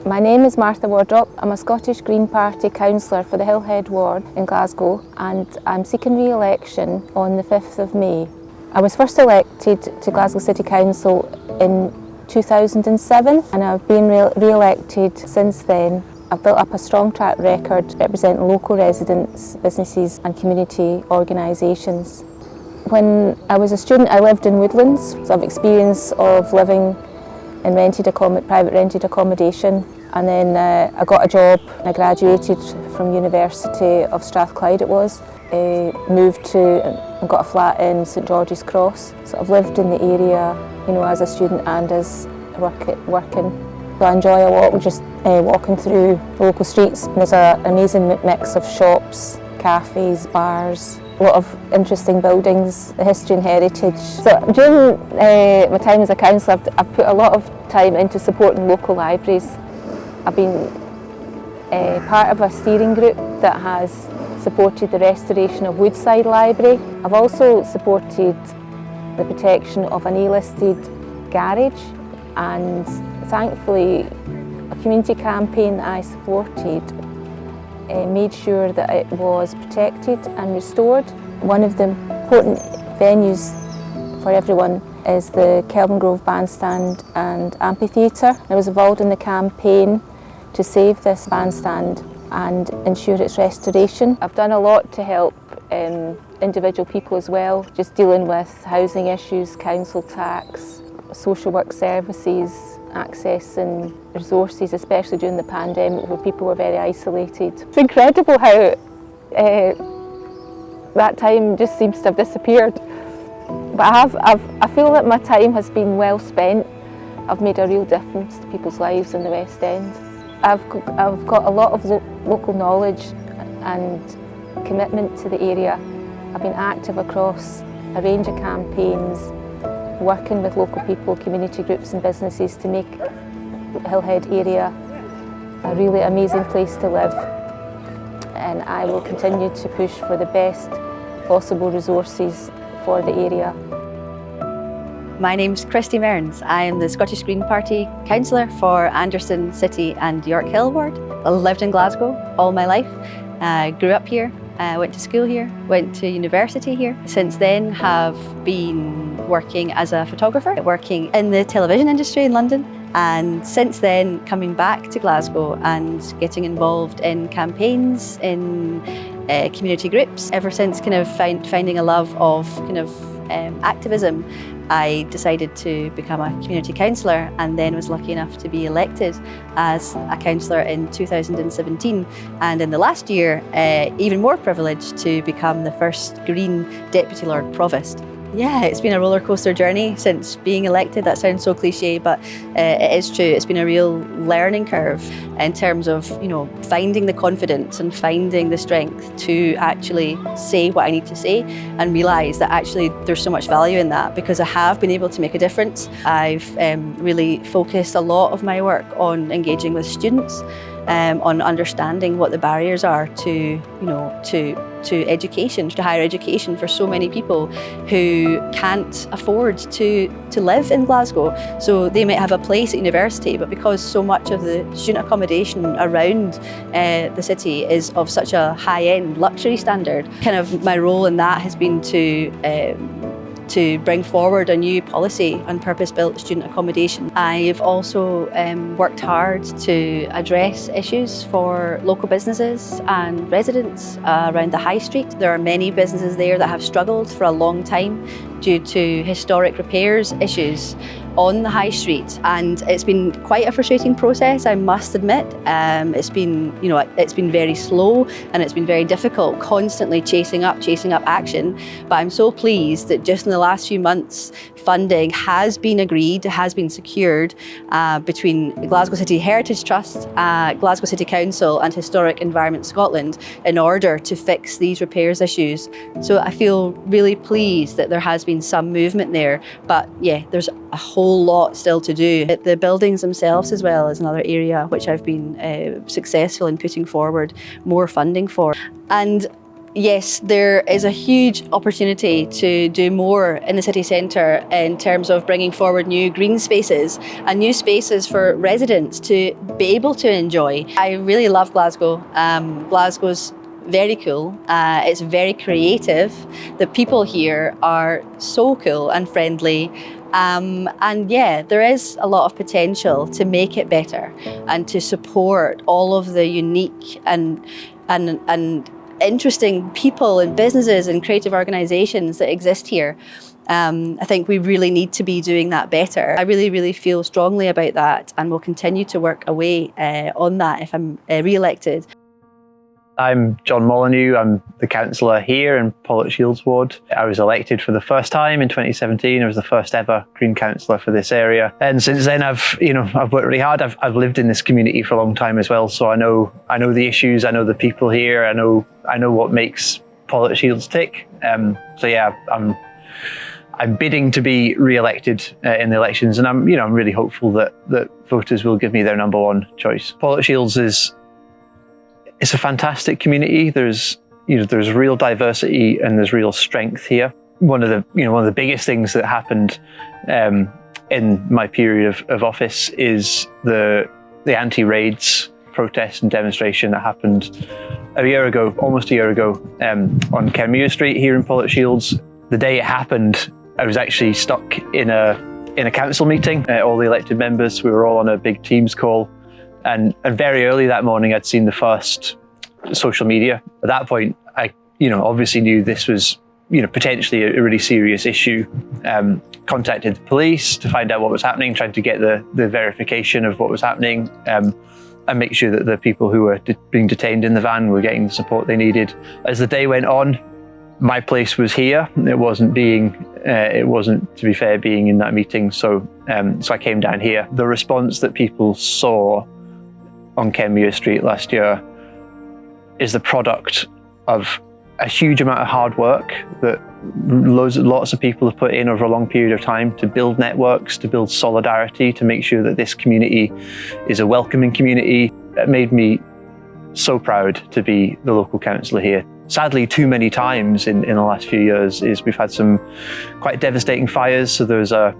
My name is Martha Wardrop. I'm a Scottish Green Party councillor for the Hillhead ward in Glasgow, and I'm seeking re-election on the 5th of May. I was first elected to Glasgow City Council in 2007 and I've been re-elected since then. I've built up a strong track record representing local residents, businesses and community organisations. When I was a student I lived in Woodlands, so I've experience of living in private rented accommodation, and then I got a job. I graduated from University of Strathclyde moved to and got a flat in St George's Cross. So I've lived in the area, as a student and as working. So I enjoy a walk, just walking through local streets. There's an amazing mix of shops, cafes, bars, a lot of interesting buildings, the history and heritage. So during my time as a councillor, I've put a lot of time into supporting local libraries. I've been part of a steering group that has supported the restoration of Woodside Library. I've also supported the protection of an A-listed garage, and thankfully a community campaign that I supported made sure that it was protected and restored. One of the important venues for everyone is the Kelvin Grove Bandstand and Amphitheatre. I was involved in the campaign to save this bandstand and ensure its restoration. I've done a lot to help individual people as well, just dealing with housing issues, council tax, social work services, accessing resources, especially during the pandemic where people were very isolated. It's incredible how that time just seems to have disappeared. But I feel that my time has been well spent. I've made a real difference to people's lives in the West End. I've got a lot of local knowledge and commitment to the area. I've been active across a range of campaigns, working with local people, community groups and businesses to make the Hillhead area a really amazing place to live. And I will continue to push for the best possible resources for the area. My name's Christy Mearns. I am the Scottish Green Party councillor for Anderson City and York Hill ward. I lived in Glasgow all my life, grew up here, went to school here, went to university here. Since then have been working as a photographer, working in the television industry in London, and since then coming back to Glasgow and getting involved in campaigns, in community groups. Ever since finding a love of activism, I decided to become a community councillor and then was lucky enough to be elected as a councillor in 2017, and in the last year even more privileged to become the first Green Deputy Lord Provost. Yeah, it's been a roller coaster journey since being elected. That sounds so cliche, but it is true. It's been a real learning curve in terms of, finding the confidence and finding the strength to actually say what I need to say and realise that actually there's so much value in that, because I have been able to make a difference. I've really focused a lot of my work on engaging with students, on understanding what the barriers are to education, to higher education for so many people who can't afford to live in Glasgow. So they might have a place at university, but because so much of the student accommodation around the city is of such a high-end luxury standard, my role in that has been to bring forward a new policy on purpose-built student accommodation. I've also worked hard to address issues for local businesses and residents around the High Street. There are many businesses there that have struggled for a long time due to historic repairs issues on the High Street, and it's been quite a frustrating process, I must admit. It's been very slow and it's been very difficult, constantly chasing up action. But I'm so pleased that just in the last few months, funding has been agreed, has been secured between Glasgow City Heritage Trust, Glasgow City Council and Historic Environment Scotland in order to fix these repairs issues. So I feel really pleased that there has been some movement there, but yeah, there's a whole lot still to do. The buildings themselves as well is another area which I've been successful in putting forward more funding for. And Yes, there is a huge opportunity to do more in the city centre in terms of bringing forward new green spaces and new spaces for residents to be able to enjoy. I really love Glasgow. Glasgow's very cool. It's very creative. The people here are so cool and friendly. And yeah, there is a lot of potential to make it better and to support all of the unique and interesting people and businesses and creative organisations that exist here. I think we really need to be doing that better. I really feel strongly about that and will continue to work away on that if I'm re-elected. I'm Jon Molyneux. I'm the councillor here in Pollock-Shields ward. I was elected for the first time in 2017. I was the first ever Green councillor for this area. And since then I've worked really hard. I've lived in this community for a long time as well. So I know the issues, I know the people here, I know what makes Pollock-Shields tick. So yeah, I'm bidding to be re-elected in the elections, and I'm really hopeful that voters will give me their number one choice. Pollock-Shields it's a fantastic community. There's real diversity and there's real strength here. One of the biggest things that happened in my period of office is the anti-raids protest and demonstration that happened almost a year ago, on Mearns Street here in Pollock-Shields. The day it happened, I was actually stuck in a council meeting. All the elected members, we were all on a big Teams call. And very early that morning, I'd seen the first social media. At that point, I obviously knew this was potentially a really serious issue. Contacted the police to find out what was happening, trying to get the verification of what was happening, and make sure that the people who were being detained in the van were getting the support they needed. As the day went on, my place was here. It wasn't, to be fair, being in that meeting. So I came down here. The response that people saw on Mearns Street last year is the product of a huge amount of hard work that lots of people have put in over a long period of time to build networks, to build solidarity, to make sure that this community is a welcoming community. It made me so proud to be the local councillor here. Sadly, too many times in the last few years we've had some quite devastating fires. So there was a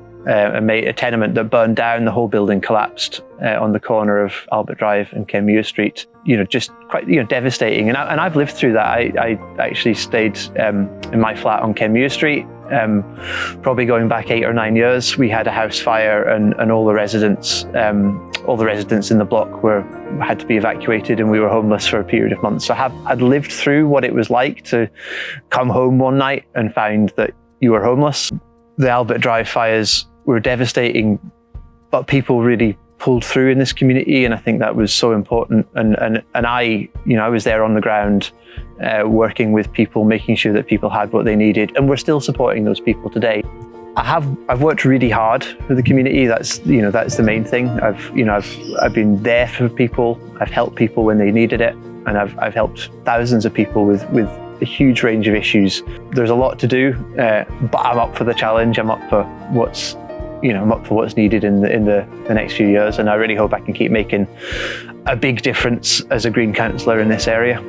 tenement that burned down, the whole building collapsed on the corner of Albert Drive and Mearns Street. Just quite devastating. And I've lived through that. I actually stayed in my flat on Mearns Street. Probably going back 8 or 9 years, we had a house fire, and all the residents in the block had to be evacuated, and we were homeless for a period of months. So I'd lived through what it was like to come home one night and find that you were homeless. The Albert Drive fires were devastating, but people really pulled through in this community, and I think that was so important. And I was there on the ground, working with people, making sure that people had what they needed, and we're still supporting those people today. I've worked really hard for the community. That's the main thing. I've been there for people. I've helped people when they needed it, and I've helped thousands of people with a huge range of issues. There's a lot to do, but I'm up for the challenge. I'm up for what's needed in the next few years, and I really hope I can keep making a big difference as a Green councillor in this area.